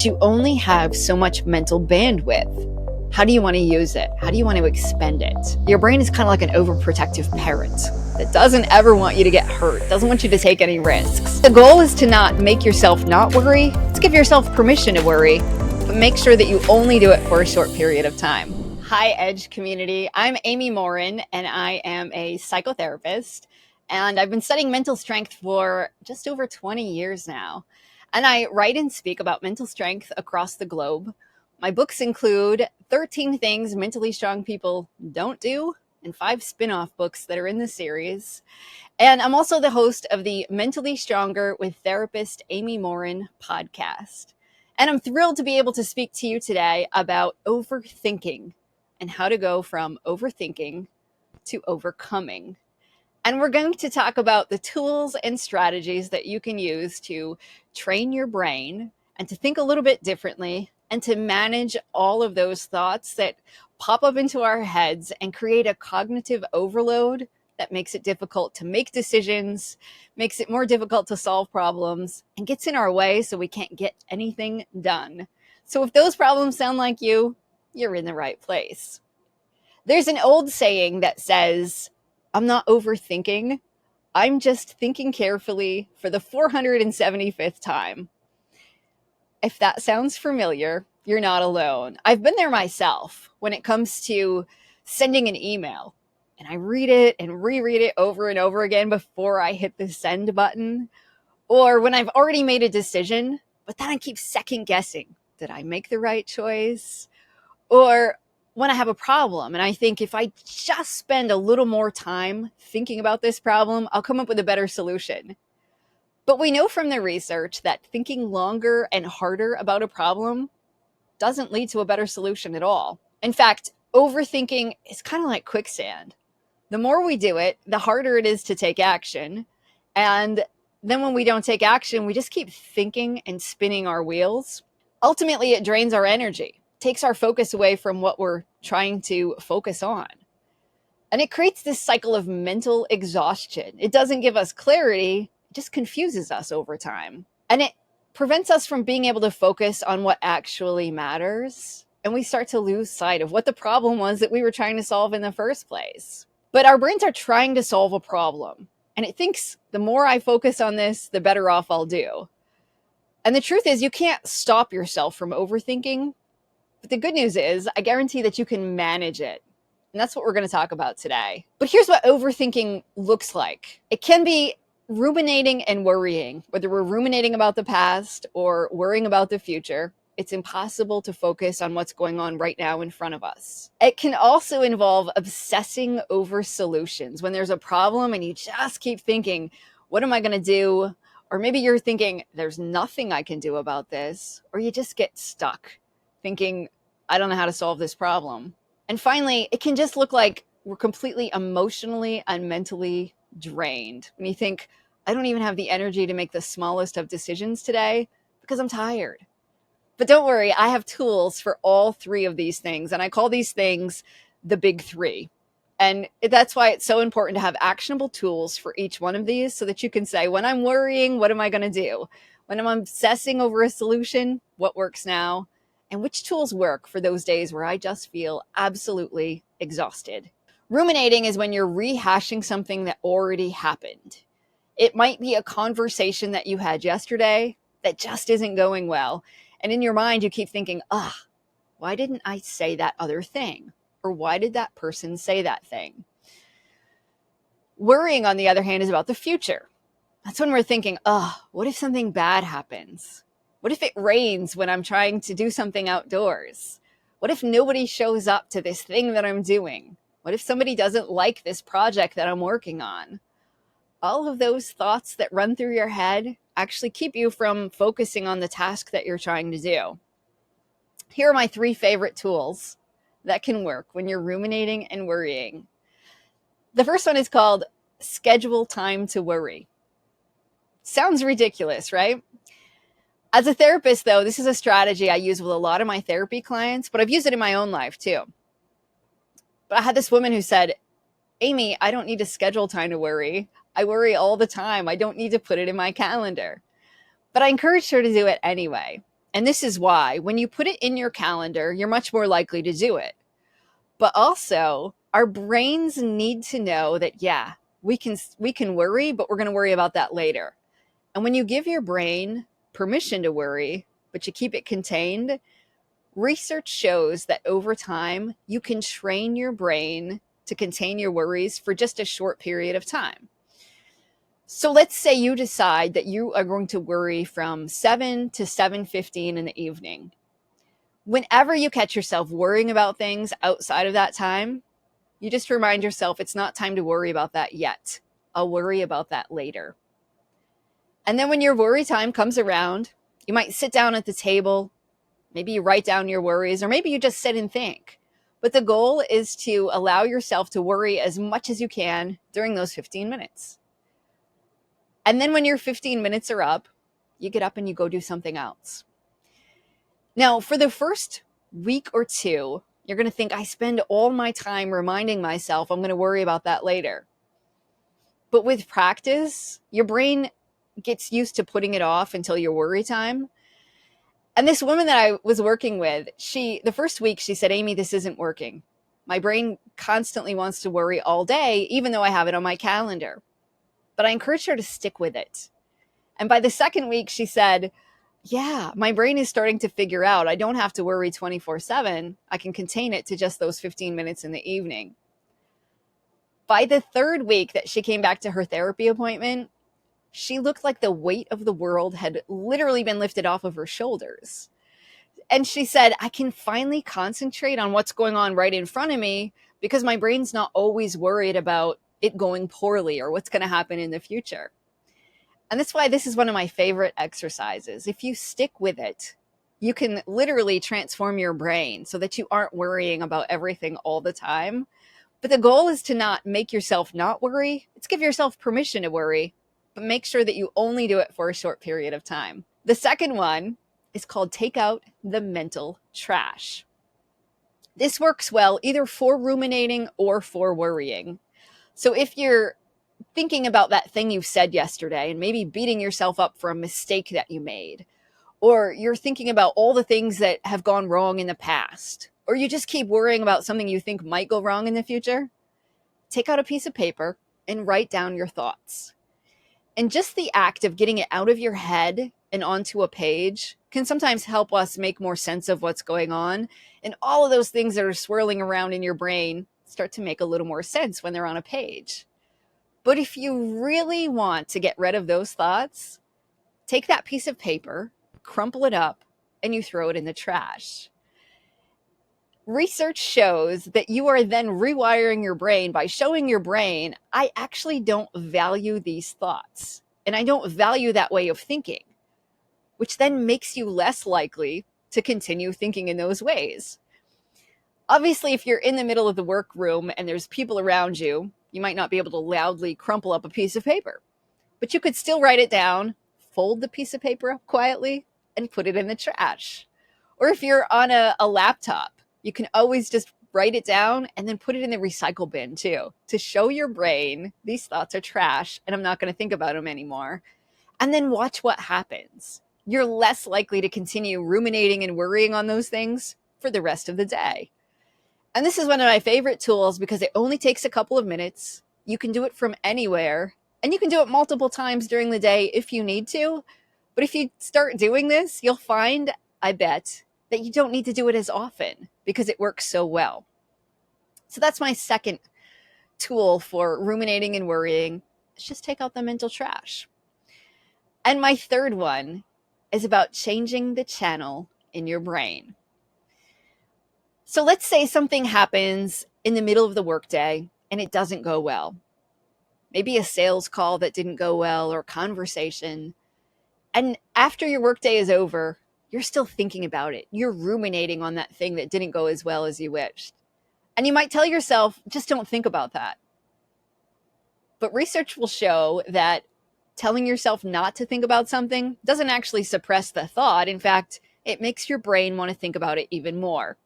You only have so much mental bandwidth. How do you want to use it? How do you want to expend it? Your brain is kind of like an overprotective parent that doesn't ever want you to get hurt, doesn't want you to take any risks. The goal is to not make yourself not worry. Let's give yourself permission to worry, but make sure that you only do it for a short period of time. Hi, Edge community. I'm Amy Morin, and I am a psychotherapist, and I've been studying mental strength for just over 20 years now. And I write and speak about mental strength across the globe. My books include 13 Things Mentally Strong People Don't Do, and 5 spin-off books that are in the series. And I'm also the host of the Mentally Stronger with Therapist Amy Morin podcast. And I'm thrilled to be able to speak to you today about overthinking and how to go from overthinking to overcoming. And we're going to talk about the tools and strategies that you can use to train your brain and to think a little bit differently and to manage all of those thoughts that pop up into our heads and create a cognitive overload that makes it difficult to make decisions, makes it more difficult to solve problems, and gets in our way so we can't get anything done. So if those problems sound like you, you're in the right place. There's an old saying that says, I'm not overthinking. I'm just thinking carefully for the 475th time. If that sounds familiar, you're not alone. I've been there myself when it comes to sending an email. And I read it and reread it over and over again before I hit the send button. Or when I've already made a decision, but then I keep second guessing. Did I make the right choice? Or when I have a problem and I think if I just spend a little more time thinking about this problem, I'll come up with a better solution. But we know from the research that thinking longer and harder about a problem doesn't lead to a better solution at all. In fact, overthinking is kind of like quicksand. The more we do it, the harder it is to take action. And then when we don't take action, we just keep thinking and spinning our wheels. Ultimately, it drains our energy, takes our focus away from what we're trying to focus on. And it creates this cycle of mental exhaustion. It doesn't give us clarity, it just confuses us over time. And it prevents us from being able to focus on what actually matters. And we start to lose sight of what the problem was that we were trying to solve in the first place. But our brains are trying to solve a problem. And it thinks the more I focus on this, the better off I'll do. And the truth is, you can't stop yourself from overthinking. But the good news is, I guarantee that you can manage it. And that's what we're going to talk about today. But here's what overthinking looks like. It can be ruminating and worrying, whether we're ruminating about the past or worrying about the future. It's impossible to focus on what's going on right now in front of us. It can also involve obsessing over solutions. When there's a problem and you just keep thinking, what am I going to do? Or maybe you're thinking, there's nothing I can do about this. Or you just get stuck thinking, I don't know how to solve this problem. And finally, it can just look like we're completely emotionally and mentally drained. When you think, I don't even have the energy to make the smallest of decisions today because I'm tired. But don't worry, I have tools for all 3 of these things. And I call these things the big 3. And that's why it's so important to have actionable tools for each one of these so that you can say, when I'm worrying, what am I going to do? When I'm obsessing over a solution, what works now? And which tools work for those days where I just feel absolutely exhausted. Ruminating is when you're rehashing something that already happened. It might be a conversation that you had yesterday that just isn't going well. And in your mind, you keep thinking, why didn't I say that other thing? Or why did that person say that thing? Worrying, on the other hand, is about the future. That's when we're thinking, what if something bad happens? What if it rains when I'm trying to do something outdoors? What if nobody shows up to this thing that I'm doing? What if somebody doesn't like this project that I'm working on? All of those thoughts that run through your head actually keep you from focusing on the task that you're trying to do. Here are my 3 favorite tools that can work when you're ruminating and worrying. The first one is called schedule time to worry. Sounds ridiculous, right? As a therapist, though, this is a strategy I use with a lot of my therapy clients, but I've used it in my own life too. But I had this woman who said, Amy, I don't need to schedule time to worry. I worry all the time. I don't need to put it in my calendar. But I encouraged her to do it anyway. And this is why when you put it in your calendar, you're much more likely to do it. But also, our brains need to know that, yeah, we can worry, but we're going to worry about that later. And when you give your brain permission to worry, but you keep it contained, research shows that over time, you can train your brain to contain your worries for just a short period of time. So let's say you decide that you are going to worry from 7 to 7:15 in the evening. Whenever you catch yourself worrying about things outside of that time, you just remind yourself it's not time to worry about that yet. I'll worry about that later. And then when your worry time comes around, you might sit down at the table, maybe you write down your worries, or maybe you just sit and think. But the goal is to allow yourself to worry as much as you can during those 15 minutes. And then when your 15 minutes are up, you get up and you go do something else. Now, for the first week or two, you're going to think, I spend all my time reminding myself I'm going to worry about that later. But with practice, your brain gets used to putting it off until your worry time. And this woman that I was working with, the first week she said, Amy, this isn't working. My brain constantly wants to worry all day, even though I have it on my calendar. But I encouraged her to stick with it. And by the second week, she said, yeah, my brain is starting to figure out I don't have to worry 24/7. I can contain it to just those 15 minutes in the evening. By the third week that she came back to her therapy appointment, she looked like the weight of the world had literally been lifted off of her shoulders. And she said, I can finally concentrate on what's going on right in front of me because my brain's not always worried about it going poorly or what's going to happen in the future. And that's why this is one of my favorite exercises. If you stick with it, you can literally transform your brain so that you aren't worrying about everything all the time. But the goal is to not make yourself not worry. It's give yourself permission to worry, but make sure that you only do it for a short period of time. The second one is called take out the mental trash. This works well either for ruminating or for worrying. So if you're thinking about that thing you said yesterday and maybe beating yourself up for a mistake that you made, or you're thinking about all the things that have gone wrong in the past, or you just keep worrying about something you think might go wrong in the future, take out a piece of paper and write down your thoughts. And just the act of getting it out of your head and onto a page can sometimes help us make more sense of what's going on. And all of those things that are swirling around in your brain start to make a little more sense when they're on a page. But if you really want to get rid of those thoughts, take that piece of paper, crumple it up, and you throw it in the trash. Research shows that you are then rewiring your brain by showing your brain, I actually don't value these thoughts, and I don't value that way of thinking, which then makes you less likely to continue thinking in those ways. Obviously, if you're in the middle of the workroom and there's people around you, you might not be able to loudly crumple up a piece of paper, but you could still write it down, fold the piece of paper up quietly, and put it in the trash. Or if you're on a laptop, you can always just write it down and then put it in the recycle bin too, to show your brain these thoughts are trash and I'm not going to think about them anymore. And then watch what happens. You're less likely to continue ruminating and worrying on those things for the rest of the day. And this is one of my favorite tools because it only takes a couple of minutes. You can do it from anywhere, and you can do it multiple times during the day if you need to. But if you start doing this, you'll find, I bet, that you don't need to do it as often because it works so well. So that's my second tool for ruminating and worrying. It's just take out the mental trash. And my third one is about changing the channel in your brain. So let's say something happens in the middle of the workday and it doesn't go well. Maybe a sales call that didn't go well or conversation. And after your workday is over, you're still thinking about it. You're ruminating on that thing that didn't go as well as you wished. And you might tell yourself, just don't think about that. But research will show that telling yourself not to think about something doesn't actually suppress the thought. In fact, it makes your brain want to think about it even more.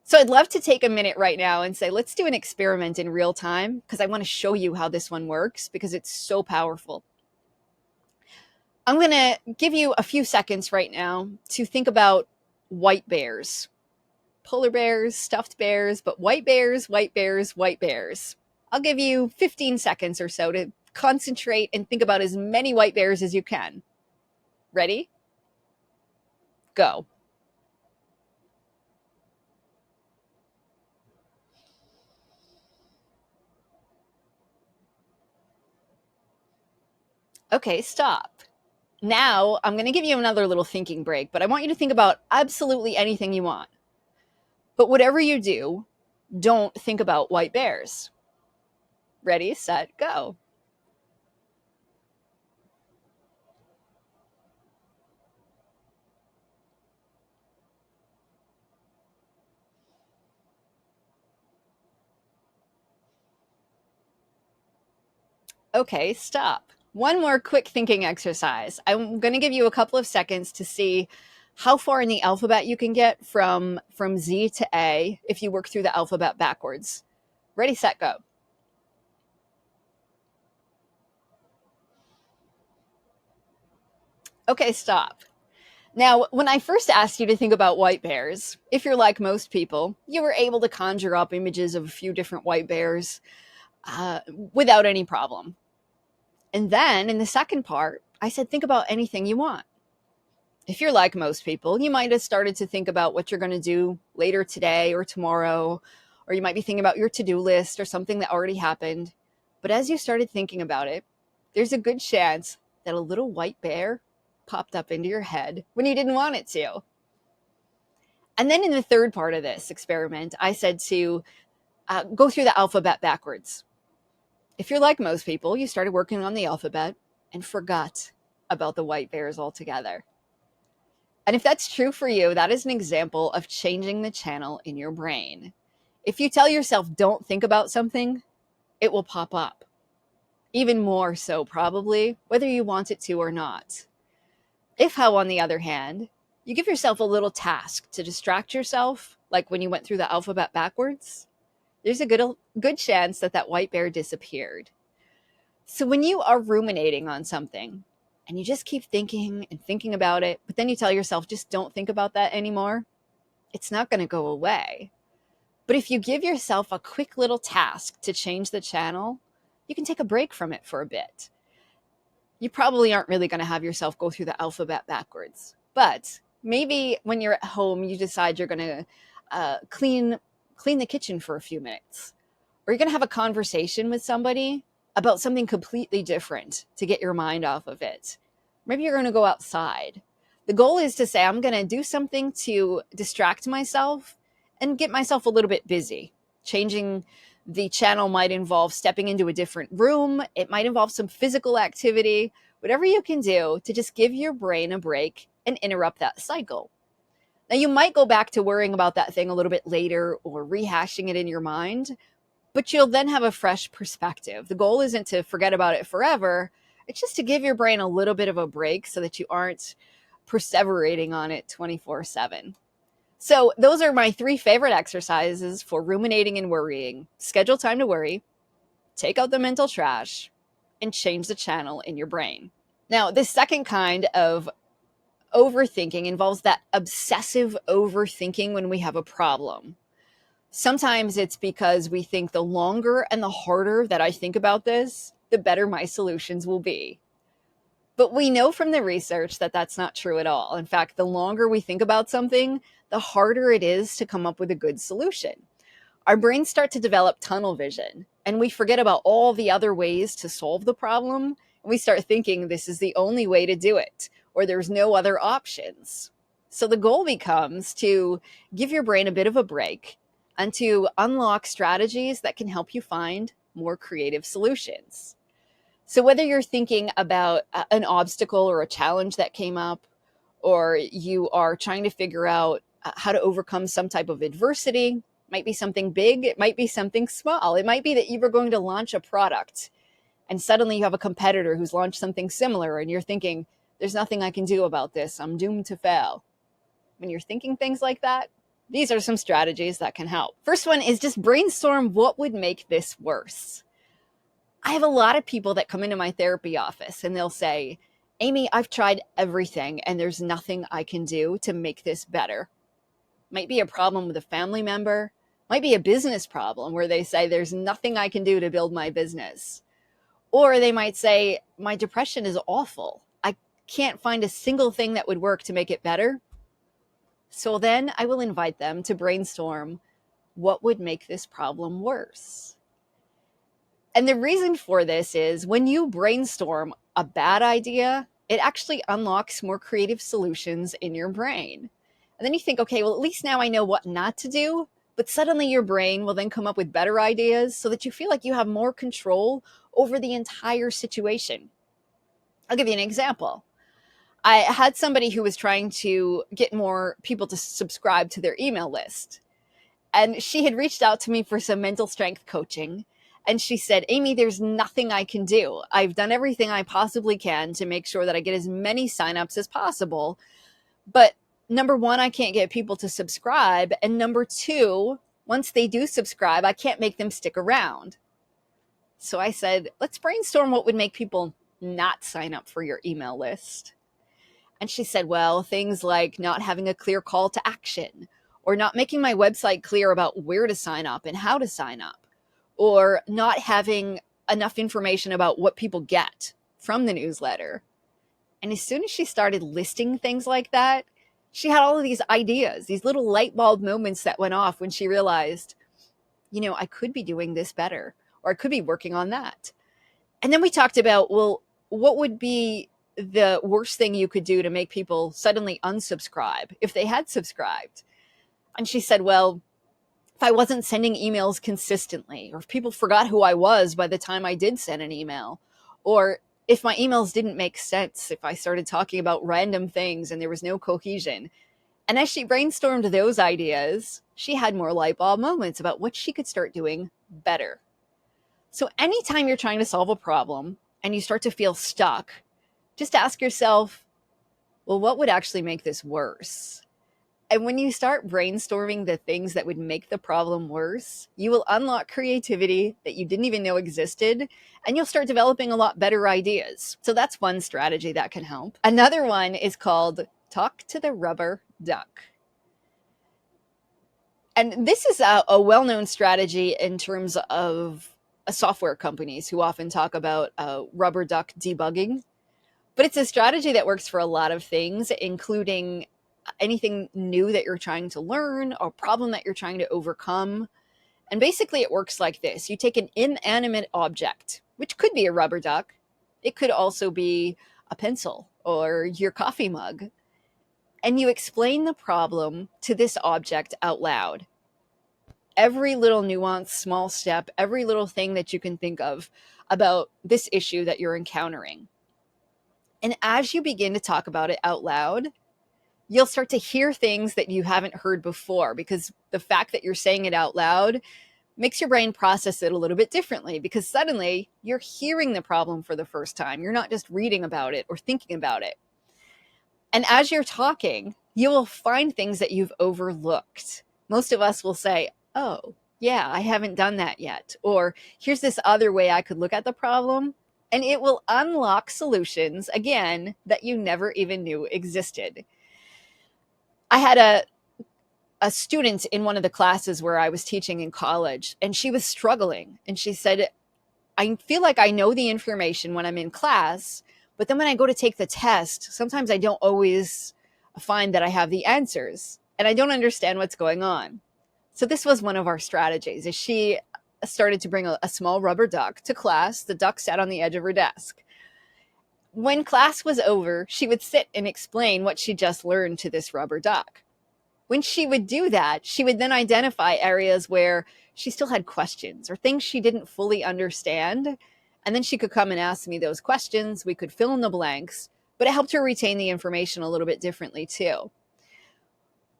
So I'd love to take a minute right now and say, let's do an experiment in real time because I want to show you how this one works because it's so powerful. I'm going to give you a few seconds right now to think about white bears, polar bears, stuffed bears, but white bears, white bears, white bears. I'll give you 15 seconds or so to concentrate and think about as many white bears as you can. Ready? Go. Okay, stop. Now I'm going to give you another little thinking break, but I want you to think about absolutely anything you want. But whatever you do, don't think about white bears. Ready, set, go. Okay, stop. One more quick thinking exercise. I'm going to give you a couple of seconds to see how far in the alphabet you can get from Z to A if you work through the alphabet backwards. Ready, set, go. Okay, stop. Now, when I first asked you to think about white bears, if you're like most people, you were able to conjure up images of a few different white bears without any problem. And then in the second part, I said, think about anything you want. If you're like most people, you might have started to think about what you're going to do later today or tomorrow, or you might be thinking about your to-do list or something that already happened. But as you started thinking about it, there's a good chance that a little white bear popped up into your head when you didn't want it to. And then in the third part of this experiment, I said to go through the alphabet backwards. If you're like most people, you started working on the alphabet and forgot about the white bears altogether. And if that's true for you, that is an example of changing the channel in your brain. If you tell yourself, don't think about something, it will pop up. Even more so, probably, whether you want it to or not. If, how, on the other hand, you give yourself a little task to distract yourself, like when you went through the alphabet backwards, there's a good chance that that white bear disappeared. So when you are ruminating on something, and you just keep thinking and thinking about it, but then you tell yourself, just don't think about that anymore, it's not going to go away. But if you give yourself a quick little task to change the channel, you can take a break from it for a bit. You probably aren't really going to have yourself go through the alphabet backwards, but maybe when you're at home, you decide you're going to clean the kitchen for a few minutes, or you're going to have a conversation with somebody about something completely different to get your mind off of it. Maybe you're going to go outside. The goal is to say, I'm going to do something to distract myself and get myself a little bit busy. Changing the channel might involve stepping into a different room. It might involve some physical activity, whatever you can do to just give your brain a break and interrupt that cycle. Now, you might go back to worrying about that thing a little bit later or rehashing it in your mind, but you'll then have a fresh perspective. The goal isn't to forget about it forever. It's just to give your brain a little bit of a break so that you aren't perseverating on it 24/7. So those are my 3 favorite exercises for ruminating and worrying. Schedule time to worry, take out the mental trash, and change the channel in your brain. Now, the second kind of overthinking involves that obsessive overthinking when we have a problem. Sometimes it's because we think the longer and the harder that I think about this, the better my solutions will be. But we know from the research that that's not true at all. In fact, the longer we think about something, the harder it is to come up with a good solution. Our brains start to develop tunnel vision, and we forget about all the other ways to solve the problem. And we start thinking this is the only way to do it, or there's no other options. So the goal becomes to give your brain a bit of a break and to unlock strategies that can help you find more creative solutions. So whether you're thinking about an obstacle or a challenge that came up, or you are trying to figure out how to overcome some type of adversity, it might be something big, it might be something small. It might be that you were going to launch a product and suddenly you have a competitor who's launched something similar and you're thinking, there's nothing I can do about this, I'm doomed to fail. When you're thinking things like that, these are some strategies that can help. First one is just brainstorm what would make this worse. I have a lot of people that come into my therapy office and they'll say, Amy, I've tried everything and there's nothing I can do to make this better. Might be a problem with a family member, might be a business problem where they say there's nothing I can do to build my business. Or they might say, my depression is awful. I can't find a single thing that would work to make it better. So then I will invite them to brainstorm what would make this problem worse. And the reason for this is when you brainstorm a bad idea, it actually unlocks more creative solutions in your brain. And then you think, okay, well, at least now I know what not to do. But suddenly your brain will then come up with better ideas so that you feel like you have more control over the entire situation. I'll give you an example. I had somebody who was trying to get more people to subscribe to their email list. And she had reached out to me for some mental strength coaching. And she said, Amy, there's nothing I can do. I've done everything I possibly can to make sure that I get as many signups as possible. But number one, I can't get people to subscribe. And number two, once they do subscribe, I can't make them stick around. So I said, let's brainstorm what would make people not sign up for your email list. And she said, well, things like not having a clear call to action, or not making my website clear about where to sign up and how to sign up, or not having enough information about what people get from the newsletter. And as soon as she started listing things like that, she had all of these ideas, these little light bulb moments that went off when she realized, I could be doing this better, or I could be working on that. And then we talked about, well, what would be the worst thing you could do to make people suddenly unsubscribe if they had subscribed? And she said, well, if I wasn't sending emails consistently, or if people forgot who I was by the time I did send an email, or if my emails didn't make sense, if I started talking about random things and there was no cohesion. And as she brainstormed those ideas, she had more light bulb moments about what she could start doing better. So anytime you're trying to solve a problem and you start to feel stuck, just ask yourself, well, what would actually make this worse? And when you start brainstorming the things that would make the problem worse, you will unlock creativity that you didn't even know existed, and you'll start developing a lot better ideas. So that's one strategy that can help. Another one is called talk to the rubber duck. And this is a well-known strategy in terms of software companies who often talk about rubber duck debugging. But it's a strategy that works for a lot of things, including anything new that you're trying to learn or problem that you're trying to overcome. And basically it works like this. You take an inanimate object, which could be a rubber duck. It could also be a pencil or your coffee mug. And you explain the problem to this object out loud. Every little nuance, small step, every little thing that you can think of about this issue that you're encountering. And as you begin to talk about it out loud, you'll start to hear things that you haven't heard before, because the fact that you're saying it out loud makes your brain process it a little bit differently, because suddenly you're hearing the problem for the first time. You're not just reading about it or thinking about it. And as you're talking, you will find things that you've overlooked. Most of us will say, oh, yeah, I haven't done that yet. Or here's this other way I could look at the problem. And it will unlock solutions, again, that you never even knew existed. I had a student in one of the classes where I was teaching in college, and she was struggling. And she said, I feel like I know the information when I'm in class, but then when I go to take the test, sometimes I don't always find that I have the answers, and I don't understand what's going on. So this was one of our strategies, is she started to bring a small rubber duck to class. The duck sat on the edge of her desk. When class was over, she would sit and explain what she just learned to this rubber duck. When she would do that, she would then identify areas where she still had questions or things she didn't fully understand. And then she could come and ask me those questions. We could fill in the blanks, but it helped her retain the information a little bit differently too.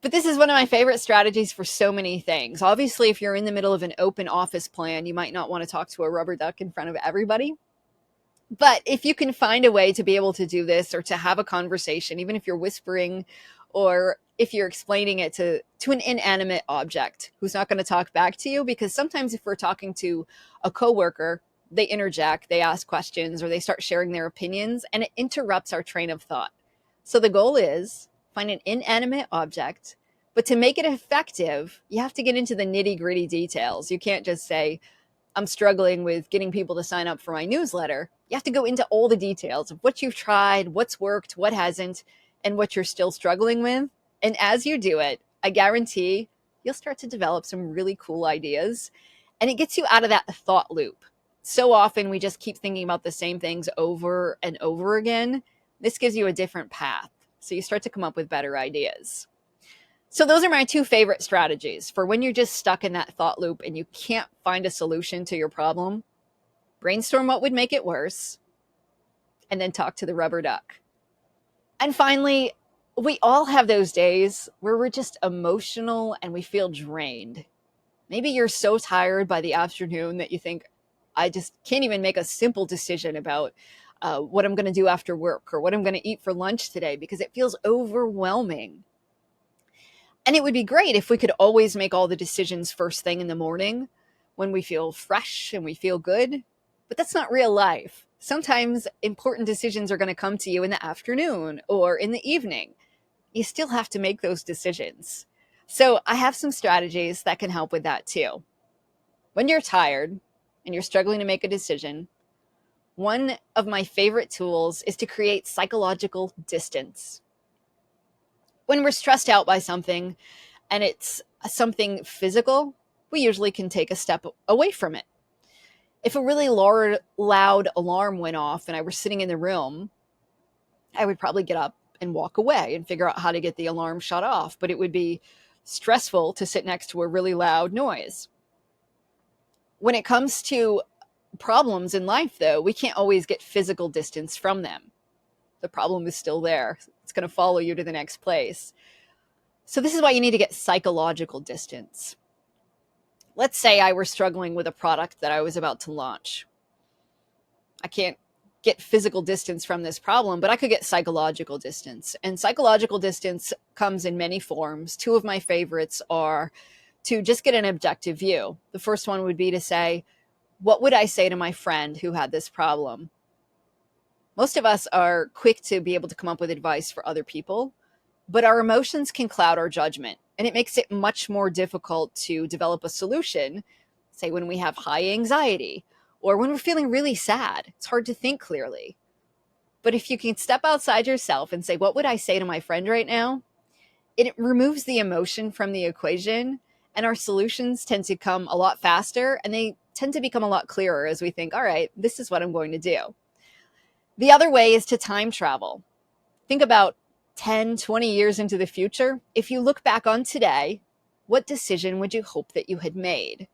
But this is one of my favorite strategies for so many things. Obviously, if you're in the middle of an open office plan, you might not want to talk to a rubber duck in front of everybody. But if you can find a way to be able to do this, or to have a conversation, even if you're whispering, or if you're explaining it to an inanimate object who's not going to talk back to you, because sometimes if we're talking to a coworker, they interject, they ask questions, or they start sharing their opinions, and it interrupts our train of thought. So the goal is find an inanimate object, but to make it effective, you have to get into the nitty-gritty details. You can't just say, I'm struggling with getting people to sign up for my newsletter. You have to go into all the details of what you've tried, what's worked, what hasn't, and what you're still struggling with. And as you do it, I guarantee you'll start to develop some really cool ideas, and it gets you out of that thought loop. So often we just keep thinking about the same things over and over again. This gives you a different path. So you start to come up with better ideas. So those are my two favorite strategies for when you're just stuck in that thought loop and you can't find a solution to your problem. Brainstorm what would make it worse, and then talk to the rubber duck. And finally, we all have those days where we're just emotional and we feel drained. Maybe you're so tired by the afternoon that you think, I just can't even make a simple decision about what I'm going to do after work or what I'm going to eat for lunch today because it feels overwhelming. And it would be great if we could always make all the decisions first thing in the morning when we feel fresh and we feel good. But that's not real life. Sometimes important decisions are going to come to you in the afternoon or in the evening. You still have to make those decisions. So I have some strategies that can help with that too. When you're tired and you're struggling to make a decision, one of my favorite tools is to create psychological distance. When we're stressed out by something and it's something physical, we usually can take a step away from it. If a really loud alarm went off and I were sitting in the room, I would probably get up and walk away and figure out how to get the alarm shut off. But it would be stressful to sit next to a really loud noise. When it comes to problems in life, though, we can't always get physical distance from them. The problem is still there. It's going to follow you to the next place. So this is why you need to get psychological distance. Let's say I were struggling with a product that I was about to launch. I can't get physical distance from this problem, but I could get psychological distance. And psychological distance comes in many forms. Two of my favorites are to just get an objective view. The first one would be to say, what would I say to my friend who had this problem? Most of us are quick to be able to come up with advice for other people, but our emotions can cloud our judgment, and it makes it much more difficult to develop a solution, say when we have high anxiety or when we're feeling really sad. It's hard to think clearly. But if you can step outside yourself and say, what would I say to my friend right now? It removes the emotion from the equation, and our solutions tend to come a lot faster, and they tend to become a lot clearer as we think, all right, this is what I'm going to do. The other way is to time travel. Think about 10, 20 years into the future. If you look back on today, what decision would you hope that you had made?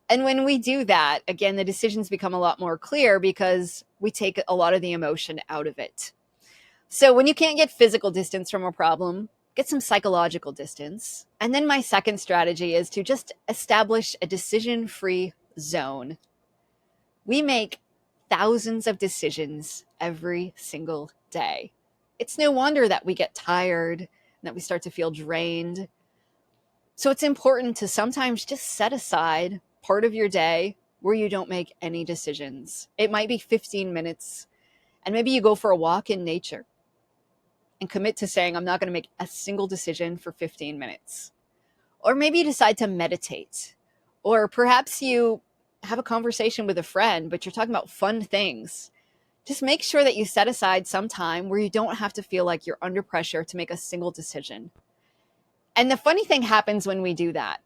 And when we do that, again, the decisions become a lot more clear because we take a lot of the emotion out of it. So when you can't get physical distance from a problem, get some psychological distance. And then my second strategy is to just establish a decision-free zone. We make thousands of decisions every single day. It's no wonder that we get tired and that we start to feel drained. So it's important to sometimes just set aside part of your day where you don't make any decisions. It might be 15 minutes, and maybe you go for a walk in nature and commit to saying, I'm not going to make a single decision for 15 minutes. Or maybe you decide to meditate, or perhaps you have a conversation with a friend, but you're talking about fun things. Just make sure that you set aside some time where you don't have to feel like you're under pressure to make a single decision. And the funny thing happens when we do that.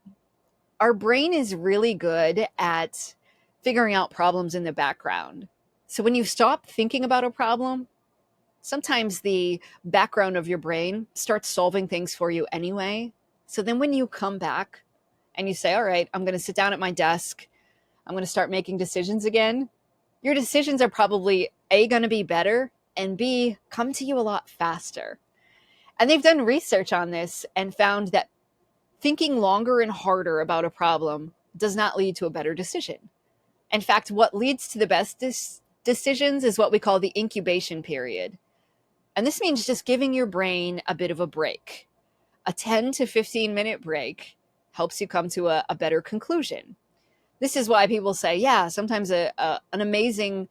Our brain is really good at figuring out problems in the background. So when you stop thinking about a problem, sometimes the background of your brain starts solving things for you anyway. So then when you come back and you say, all right, I'm going to sit down at my desk, I'm going to start making decisions again, your decisions are probably A, going to be better, and B, come to you a lot faster. And they've done research on this and found that thinking longer and harder about a problem does not lead to a better decision. In fact, what leads to the best decisions is what we call the incubation period. And this means just giving your brain a bit of a break. A 10 to 15 minute break helps you come to a better conclusion. This is why people say, yeah, sometimes an amazing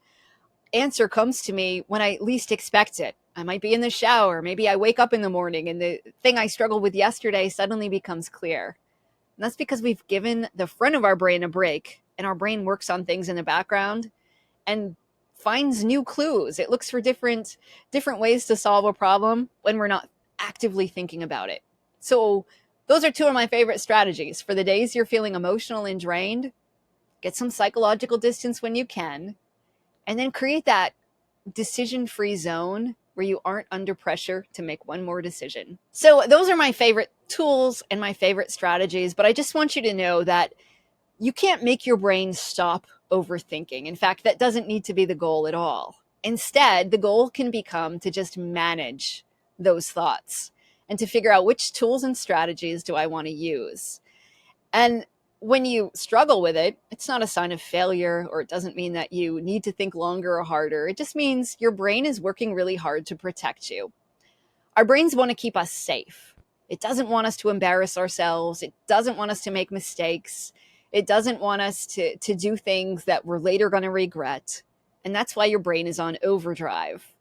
answer comes to me when I least expect it. I might be in the shower. Maybe I wake up in the morning and the thing I struggled with yesterday suddenly becomes clear. And that's because we've given the front of our brain a break, and our brain works on things in the background and finds new clues. It looks for different ways to solve a problem when we're not actively thinking about it. So those are two of my favorite strategies for the days you're feeling emotional and drained. Get some psychological distance when you can, and then create that decision-free zone where you aren't under pressure to make one more decision. So those are my favorite tools and my favorite strategies, but I just want you to know that you can't make your brain stop overthinking. In fact, that doesn't need to be the goal at all. Instead, the goal can become to just manage those thoughts and to figure out which tools and strategies do I want to use. And when you struggle with it, it's not a sign of failure, or it doesn't mean that you need to think longer or harder. It just means your brain is working really hard to protect you. Our brains want to keep us safe. It doesn't want us to embarrass ourselves. It doesn't want us to make mistakes. It doesn't want us to do things that we're later going to regret. And that's why your brain is on overdrive.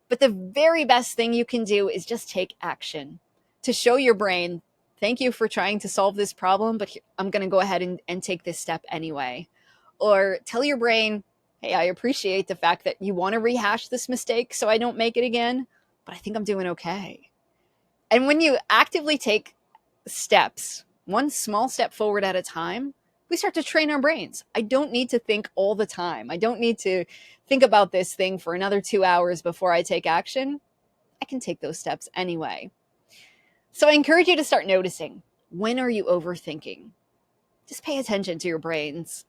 But the very best thing you can do is just take action to show your brain, thank you for trying to solve this problem, but I'm going to go ahead and take this step anyway. Or tell your brain, hey, I appreciate the fact that you want to rehash this mistake so I don't make it again, but I think I'm doing okay. And when you actively take steps, one small step forward at a time, we start to train our brains. I don't need to think all the time. I don't need to think about this thing for another 2 hours before I take action. I can take those steps anyway. So I encourage you to start noticing, when are you overthinking? Just pay attention to your brain's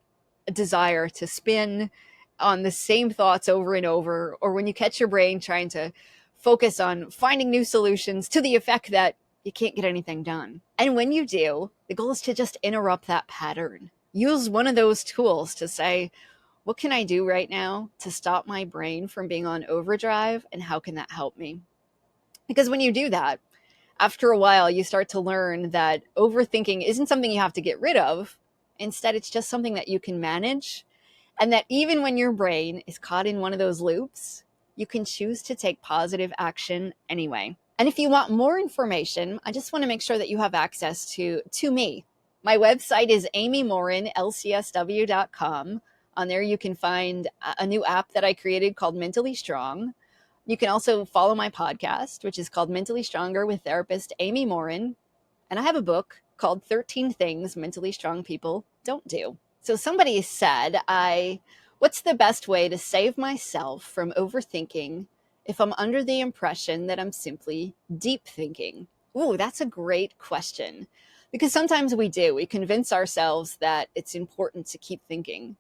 desire to spin on the same thoughts over and over, or when you catch your brain trying to focus on finding new solutions to the effect that you can't get anything done. And when you do, the goal is to just interrupt that pattern. Use one of those tools to say, what can I do right now to stop my brain from being on overdrive, and how can that help me? Because when you do that, after a while, you start to learn that overthinking isn't something you have to get rid of. Instead, it's just something that you can manage. And that even when your brain is caught in one of those loops, you can choose to take positive action anyway. And if you want more information, I just want to make sure that you have access to me. My website is amymorinlcsw.com. On there, you can find a new app that I created called Mentally Strong. You can also follow my podcast, which is called Mentally Stronger with therapist Amy Morin. And I have a book called 13 Things Mentally Strong People Don't Do. So somebody said, what's the best way to save myself from overthinking if I'm under the impression that I'm simply deep thinking? Ooh, that's a great question. Because sometimes we do. We convince ourselves that it's important to keep thinking.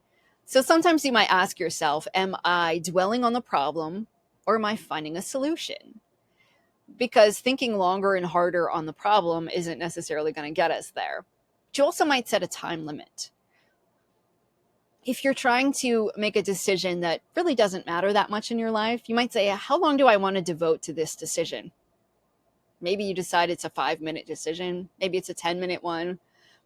So sometimes you might ask yourself, am I dwelling on the problem, or am I finding a solution? Because thinking longer and harder on the problem isn't necessarily going to get us there. But you also might set a time limit. If you're trying to make a decision that really doesn't matter that much in your life, you might say, how long do I want to devote to this decision? Maybe you decide it's a 5-minute decision. Maybe it's a 10-minute one.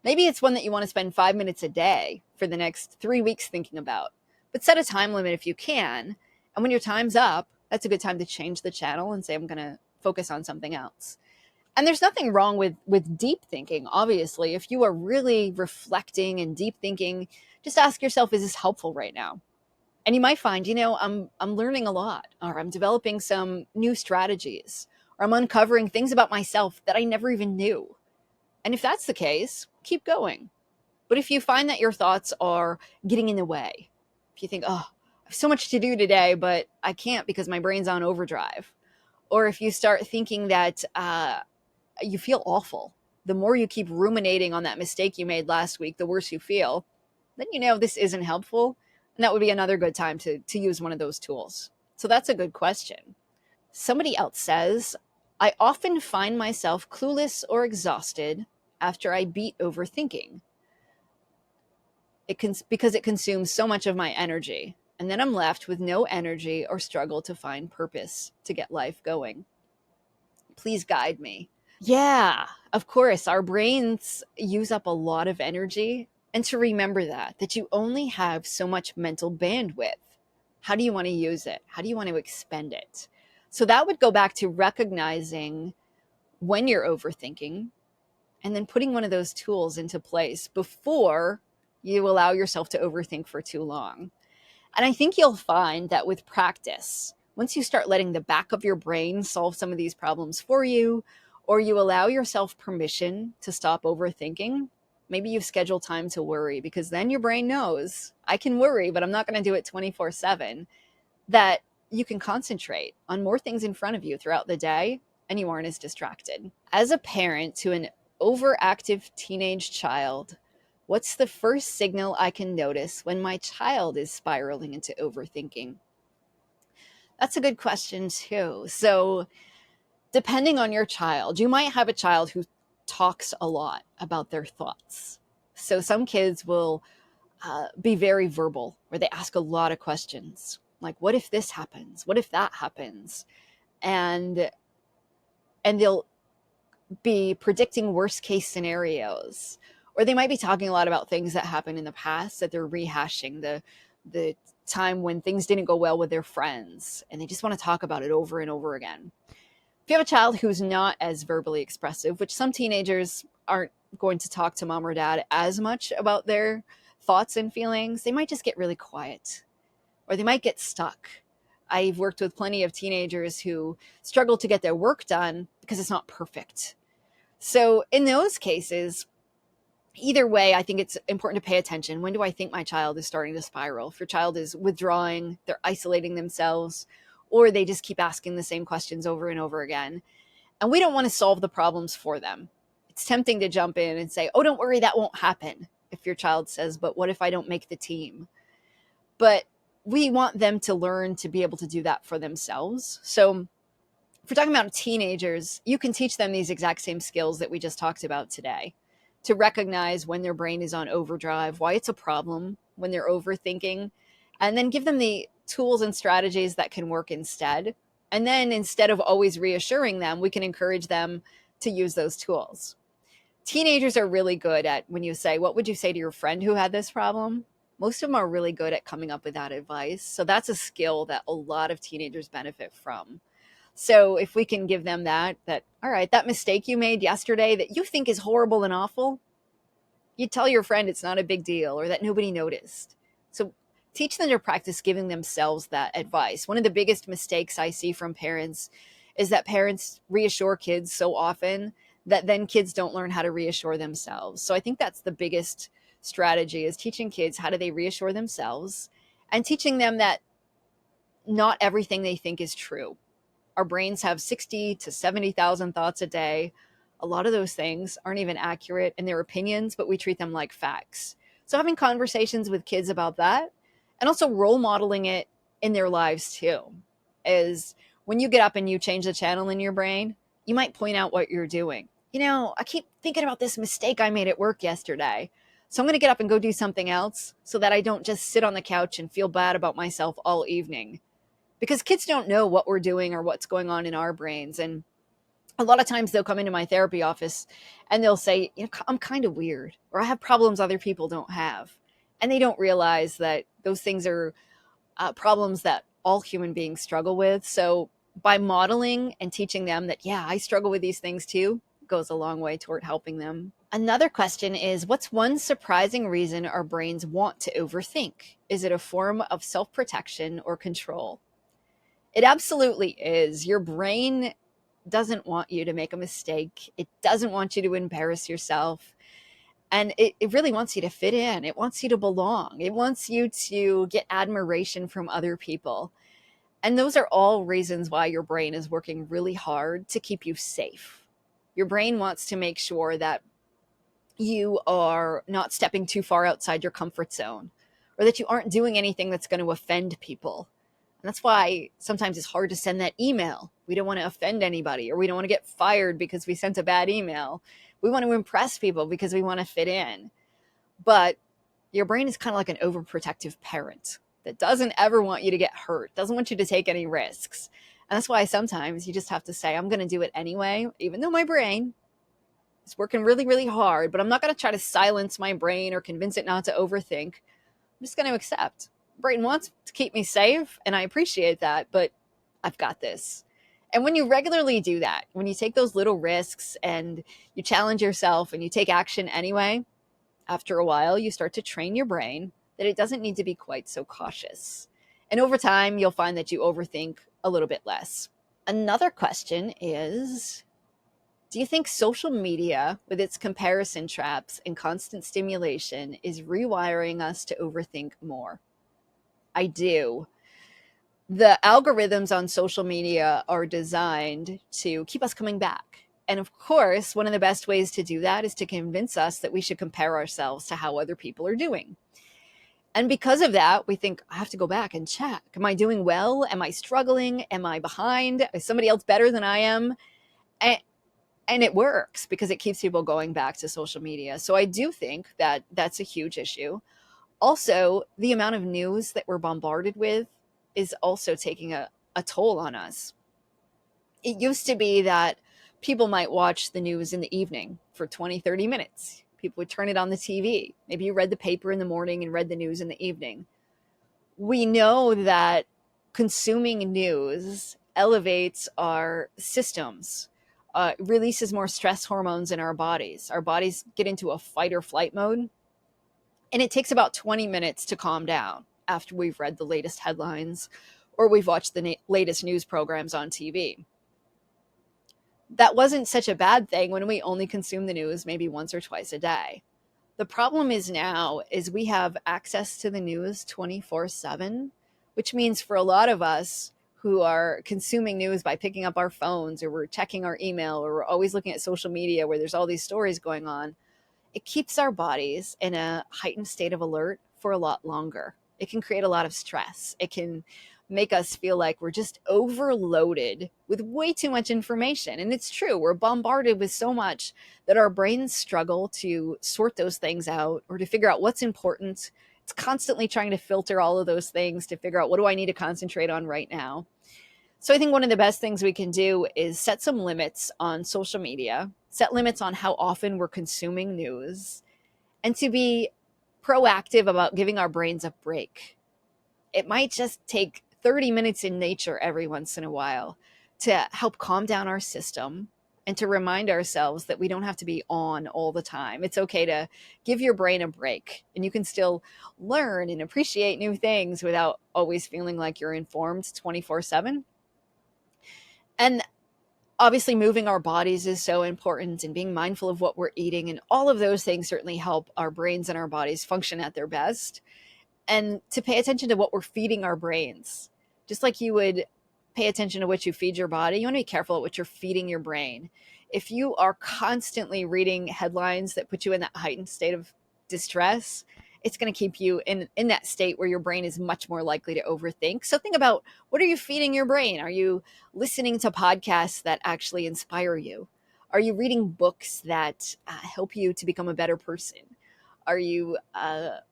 Maybe it's one that you want to spend 5 minutes a day for the next 3 weeks thinking about. But set a time limit if you can. And when your time's up, that's a good time to change the channel and say, I'm going to focus on something else. And there's nothing wrong with deep thinking, obviously. If you are really reflecting and deep thinking, just ask yourself, is this helpful right now? And you might find, I'm learning a lot, or I'm developing some new strategies, or I'm uncovering things about myself that I never even knew. And if that's the case, keep going. But if you find that your thoughts are getting in the way, if you think, oh, I have so much to do today, but I can't because my brain's on overdrive. Or if you start thinking that you feel awful, the more you keep ruminating on that mistake you made last week, the worse you feel, then this isn't helpful. And that would be another good time to use one of those tools. So that's a good question. Somebody else says, I often find myself clueless or exhausted after I beat overthinking. Because it consumes so much of my energy. And then I'm left with no energy or struggle to find purpose to get life going. Please guide me. Yeah, of course. Our brains use up a lot of energy And to remember that you only have so much mental bandwidth. How do you want to use it? How do you want to expend it? So that would go back to recognizing when you're overthinking and then putting one of those tools into place before you allow yourself to overthink for too long. And I think you'll find that with practice, once you start letting the back of your brain solve some of these problems for you, or you allow yourself permission to stop overthinking, maybe you schedule time to worry, because then your brain knows I can worry, but I'm not going to do it 24/7, that you can concentrate on more things in front of you throughout the day and you aren't as distracted. As a parent to an overactive teenage child, what's the first signal I can notice when my child is spiraling into overthinking? That's a good question too. So, depending on your child, you might have a child who talks a lot about their thoughts. So, some kids will be very verbal, where they ask a lot of questions, like, "What if this happens? What if that happens?" And they'll be predicting worst case scenarios, or they might be talking a lot about things that happened in the past, that they're rehashing the time when things didn't go well with their friends, and they just want to talk about it over and over again. If you have a child who's not as verbally expressive, which some teenagers aren't going to talk to mom or dad as much about their thoughts and feelings, they might just get really quiet, or they might get stuck. I've worked with plenty of teenagers who struggle to get their work done because it's not perfect. So in those cases, either way, I think it's important to pay attention. When do I think my child is starting to spiral? If your child is withdrawing, they're isolating themselves, or they just keep asking the same questions over and over again. And we don't want to solve the problems for them. It's tempting to jump in and say, "Oh, don't worry, that won't happen." If your child says, "But what if I don't make the team?" But we want them to learn to be able to do that for themselves. So if we're talking about teenagers, you can teach them these exact same skills that we just talked about today, to recognize when their brain is on overdrive, why it's a problem when they're overthinking, and then give them the tools and strategies that can work instead. And then instead of always reassuring them, we can encourage them to use those tools. Teenagers are really good at, when you say, "What would you say to your friend who had this problem?" Most of them are really good at coming up with that advice. So that's a skill that a lot of teenagers benefit from. So if we can give them that, all right, that mistake you made yesterday that you think is horrible and awful, you tell your friend it's not a big deal, or that nobody noticed. So teach them to practice giving themselves that advice. One of the biggest mistakes I see from parents is that parents reassure kids so often that then kids don't learn how to reassure themselves. So I think that's the biggest strategy, is teaching kids how do they reassure themselves, and teaching them that not everything they think is true. Our brains have 60 to 70,000 thoughts a day. A lot of those things aren't even accurate, and they're opinions, but we treat them like facts. So having conversations with kids about that, and also role modeling it in their lives too, is when you get up and you change the channel in your brain, you might point out what you're doing. I keep thinking about this mistake I made at work yesterday. So I'm going to get up and go do something else so that I don't just sit on the couch and feel bad about myself all evening. Because kids don't know what we're doing or what's going on in our brains. And a lot of times they'll come into my therapy office and they'll say, "I'm kind of weird," or "I have problems other people don't have." And they don't realize that those things are problems that all human beings struggle with. So by modeling and teaching them that, yeah, I struggle with these things too, goes a long way toward helping them. Another question is, what's one surprising reason our brains want to overthink? Is it a form of self-protection or control? It absolutely is. Your brain doesn't want you to make a mistake. It doesn't want you to embarrass yourself. And it really wants you to fit in. It wants you to belong. It wants you to get admiration from other people. And those are all reasons why your brain is working really hard to keep you safe. Your brain wants to make sure that you are not stepping too far outside your comfort zone, or that you aren't doing anything that's going to offend people. And that's why sometimes it's hard to send that email. We don't want to offend anybody, or we don't want to get fired because we sent a bad email. We want to impress people because we want to fit in. But your brain is kind of like an overprotective parent that doesn't ever want you to get hurt, doesn't want you to take any risks. And that's why sometimes you just have to say, "I'm going to do it anyway," even though my brain It's working really, really hard, but I'm not going to try to silence my brain or convince it not to overthink. I'm just going to accept. Brain wants to keep me safe, and I appreciate that, but I've got this. And when you regularly do that, when you take those little risks and you challenge yourself and you take action anyway, after a while, you start to train your brain that it doesn't need to be quite so cautious. And over time, you'll find that you overthink a little bit less. Another question is, do you think social media, with its comparison traps and constant stimulation, is rewiring us to overthink more? I do. The algorithms on social media are designed to keep us coming back. And of course, one of the best ways to do that is to convince us that we should compare ourselves to how other people are doing. And because of that, we think, I have to go back and check. Am I doing well? Am I struggling? Am I behind? Is somebody else better than I am? And it works because it keeps people going back to social media. So I do think that that's a huge issue. Also, the amount of news that we're bombarded with is also taking a toll on us. It used to be that people might watch the news in the evening for 20, 30 minutes. People would turn it on the TV. Maybe you read the paper in the morning and read the news in the evening. We know that consuming news elevates our systems, releases more stress hormones in our bodies. Our bodies get into a fight or flight mode. And it takes about 20 minutes to calm down after we've read the latest headlines or we've watched the latest news programs on TV. That wasn't such a bad thing when we only consume the news maybe once or twice a day. The problem is now is we have access to the news 24/7, which means for a lot of us who are consuming news by picking up our phones or we're checking our email or we're always looking at social media where there's all these stories going on, it keeps our bodies in a heightened state of alert for a lot longer. It can create a lot of stress. It can make us feel like we're just overloaded with way too much information. And it's true, we're bombarded with so much that our brains struggle to sort those things out or to figure out what's important. It's constantly trying to filter all of those things to figure out what do I need to concentrate on right now. So I think one of the best things we can do is set some limits on social media, set limits on how often we're consuming news, and to be proactive about giving our brains a break. It might just take 30 minutes in nature every once in a while to help calm down our system and to remind ourselves that we don't have to be on all the time. It's okay to give your brain a break, and you can still learn and appreciate new things without always feeling like you're informed 24/7. And obviously moving our bodies is so important, and being mindful of what we're eating, and all of those things certainly help our brains and our bodies function at their best. And to pay attention to what we're feeding our brains. Just like you would pay attention to what you feed your body, you want to be careful at what you're feeding your brain. If you are constantly reading headlines that put you in that heightened state of distress, it's going to keep you in that state where your brain is much more likely to overthink. So think about, what are you feeding your brain? Are you listening to podcasts that actually inspire you? Are you reading books that help you to become a better person? Are you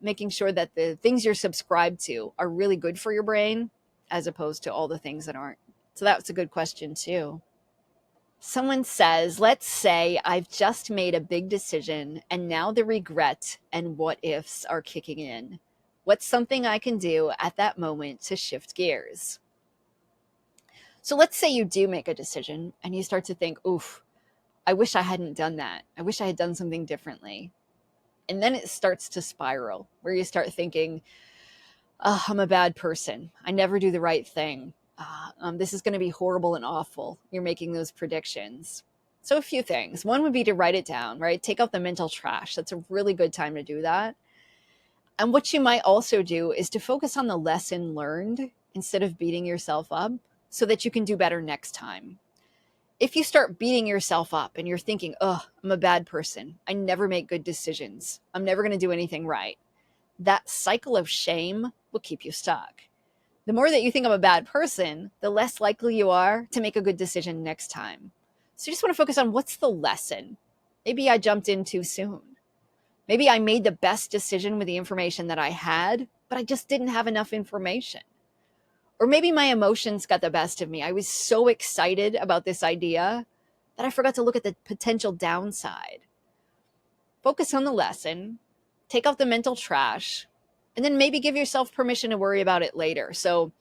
making sure that the things you're subscribed to are really good for your brain as opposed to all the things that aren't? So that's a good question too. Someone says, let's say I've just made a big decision and now the regret and what ifs are kicking in. What's something I can do at that moment to shift gears? So let's say you do make a decision and you start to think, oof, I wish I hadn't done that. I wish I had done something differently. And then it starts to spiral where you start thinking, oh, I'm a bad person. I never do the right thing. This is going to be horrible and awful. You're making those predictions. So a few things. One would be to write it down, right? Take out the mental trash. That's a really good time to do that. And what you might also do is to focus on the lesson learned instead of beating yourself up so that you can do better next time. If you start beating yourself up and you're thinking, oh, I'm a bad person. I never make good decisions. I'm never going to do anything right. That cycle of shame will keep you stuck. The more that you think I'm a bad person, the less likely you are to make a good decision next time. So you just want to focus on, what's the lesson? Maybe I jumped in too soon. Maybe I made the best decision with the information that I had, but I just didn't have enough information. Or maybe my emotions got the best of me. I was so excited about this idea that I forgot to look at the potential downside. Focus on the lesson, take out the mental trash, and then maybe give yourself permission to worry about it later. So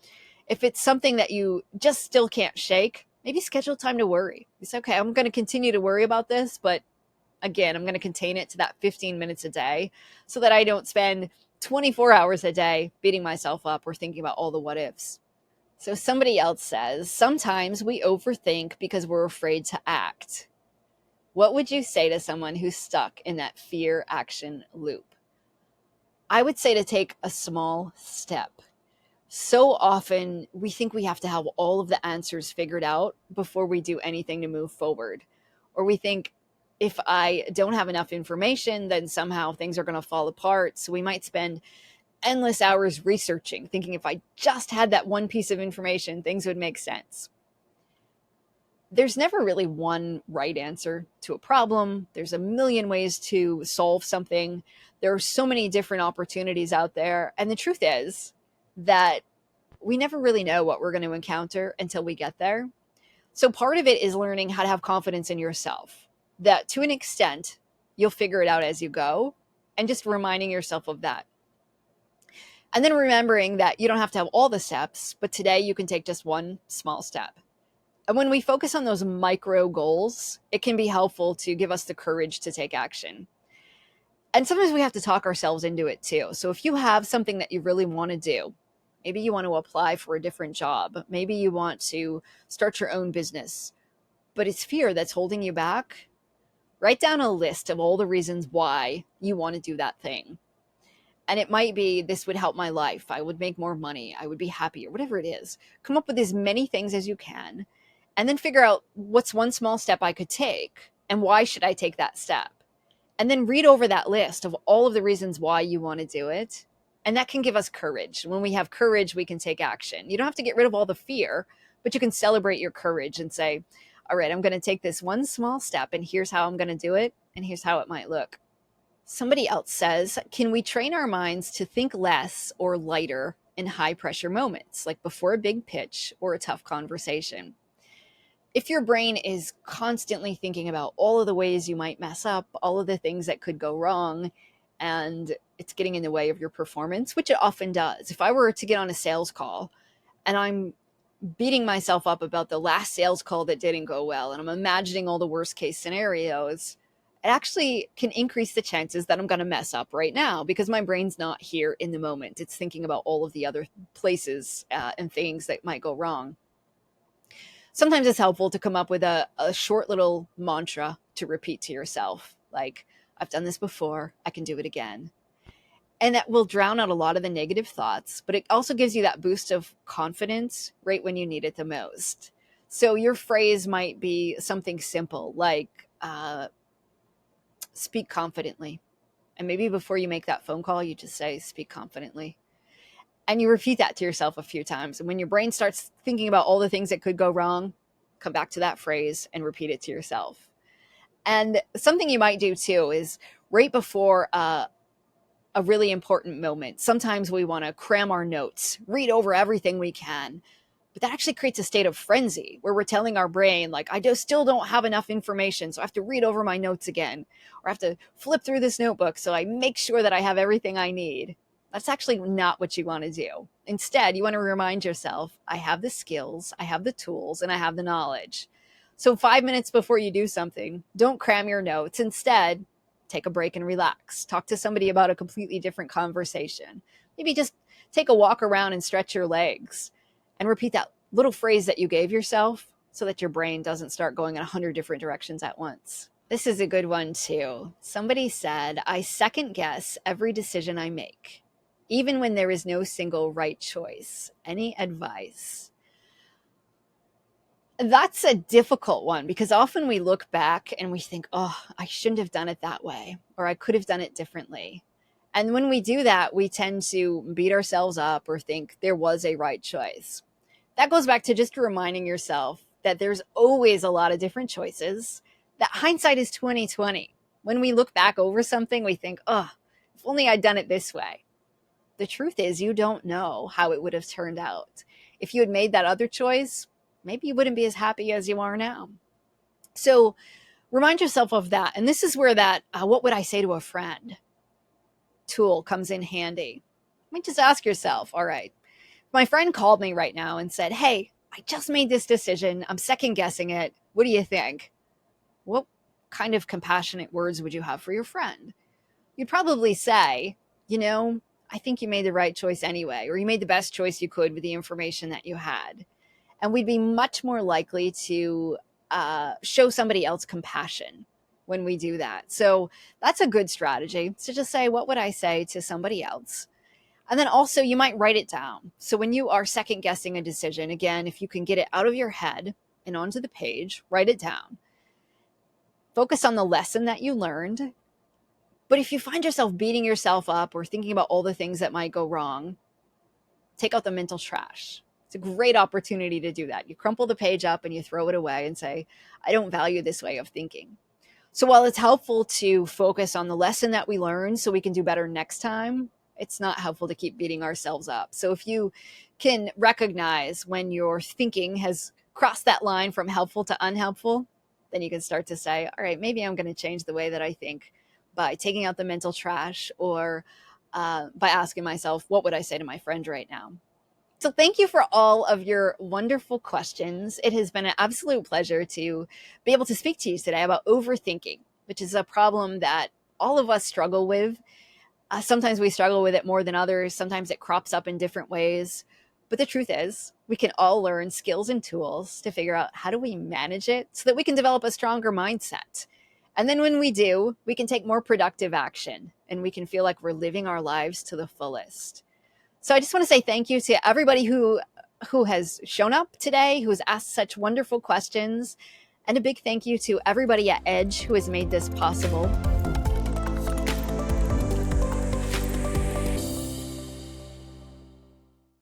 if it's something that you just still can't shake, maybe schedule time to worry. It's okay, I'm going to continue to worry about this, but again, I'm going to contain it to that 15 minutes a day so that I don't spend 24 hours a day beating myself up or thinking about all the what ifs. So somebody else says, sometimes we overthink because we're afraid to act. What would you say to someone who's stuck in that fear action loop? I would say to take a small step. So often we think we have to have all of the answers figured out before we do anything to move forward. Or we think if I don't have enough information, then somehow things are going to fall apart. So we might spend endless hours researching, thinking if I just had that one piece of information, things would make sense. There's never really one right answer to a problem. There's a million ways to solve something. There are so many different opportunities out there. And the truth is that we never really know what we're going to encounter until we get there. So part of it is learning how to have confidence in yourself, that to an extent, you'll figure it out as you go, and just reminding yourself of that. And then remembering that you don't have to have all the steps, but today you can take just one small step. And when we focus on those micro goals, it can be helpful to give us the courage to take action. And sometimes we have to talk ourselves into it too. So if you have something that you really want to do, maybe you want to apply for a different job, maybe you want to start your own business, but it's fear that's holding you back, write down a list of all the reasons why you want to do that thing. And it might be, this would help my life, I would make more money, I would be happier, whatever it is. Come up with as many things as you can, and then figure out what's one small step I could take and why should I take that step. And then read over that list of all of the reasons why you want to do it. And that can give us courage. When we have courage, we can take action. You don't have to get rid of all the fear, but you can celebrate your courage and say, all right, I'm going to take this one small step and here's how I'm going to do it. And here's how it might look. Somebody else says, can we train our minds to think less or lighter in high pressure moments, like before a big pitch or a tough conversation? If your brain is constantly thinking about all of the ways you might mess up, all of the things that could go wrong, and it's getting in the way of your performance, which it often does. If I were to get on a sales call and I'm beating myself up about the last sales call that didn't go well, and I'm imagining all the worst case scenarios, it actually can increase the chances that I'm going to mess up right now because my brain's not here in the moment. It's thinking about all of the other places and things that might go wrong. Sometimes it's helpful to come up with a short little mantra to repeat to yourself, like, I've done this before, I can do it again. And that will drown out a lot of the negative thoughts, but it also gives you that boost of confidence right when you need it the most. So your phrase might be something simple like, speak confidently. And maybe before you make that phone call, you just say, speak confidently. And you repeat that to yourself a few times. And when your brain starts thinking about all the things that could go wrong, come back to that phrase and repeat it to yourself. And something you might do too is right before a really important moment. Sometimes we want to cram our notes, read over everything we can, but that actually creates a state of frenzy where we're telling our brain, like, I just still don't have enough information, so I have to read over my notes again, or I have to flip through this notebook so I make sure that I have everything I need. That's actually not what you want to do. Instead, you want to remind yourself, I have the skills, I have the tools, and I have the knowledge. So 5 minutes before you do something, don't cram your notes. Instead, take a break and relax. Talk to somebody about a completely different conversation. Maybe just take a walk around and stretch your legs and repeat that little phrase that you gave yourself so that your brain doesn't start going in 100 different directions at once. This is a good one too. Somebody said, I second guess every decision I make, even when there is no single right choice. Any advice? That's a difficult one because often we look back and we think, oh, I shouldn't have done it that way, or I could have done it differently. And when we do that, we tend to beat ourselves up or think there was a right choice. That goes back to just reminding yourself that there's always a lot of different choices, that hindsight is 20/20. When we look back over something, we think, oh, if only I'd done it this way. The truth is, you don't know how it would have turned out. If you had made that other choice, maybe you wouldn't be as happy as you are now. So remind yourself of that. And this is where that what would I say to a friend tool comes in handy. I mean, just ask yourself, all right, my friend called me right now and said, hey, I just made this decision. I'm second guessing it. What do you think? What kind of compassionate words would you have for your friend? You'd probably say, I think you made the right choice anyway, or you made the best choice you could with the information that you had. And we'd be much more likely to show somebody else compassion when we do that. So that's a good strategy. So just say, what would I say to somebody else? And then also you might write it down. So when you are second guessing a decision, again, if you can get it out of your head and onto the page, write it down. Focus on the lesson that you learned. But if you find yourself beating yourself up or thinking about all the things that might go wrong, take out the mental trash. It's a great opportunity to do that. You crumple the page up and you throw it away and say, I don't value this way of thinking. So while it's helpful to focus on the lesson that we learned so we can do better next time, it's not helpful to keep beating ourselves up. So if you can recognize when your thinking has crossed that line from helpful to unhelpful, then you can start to say, all right, maybe I'm going to change the way that I think by taking out the mental trash or by asking myself, what would I say to my friend right now? So thank you for all of your wonderful questions. It has been an absolute pleasure to be able to speak to you today about overthinking, which is a problem that all of us struggle with. Sometimes we struggle with it more than others. Sometimes it crops up in different ways. But the truth is, we can all learn skills and tools to figure out how do we manage it so that we can develop a stronger mindset. And then when we do, we can take more productive action and we can feel like we're living our lives to the fullest. So I just want to say thank you to everybody who has shown up today, who has asked such wonderful questions, and a big thank you to everybody at Edge who has made this possible.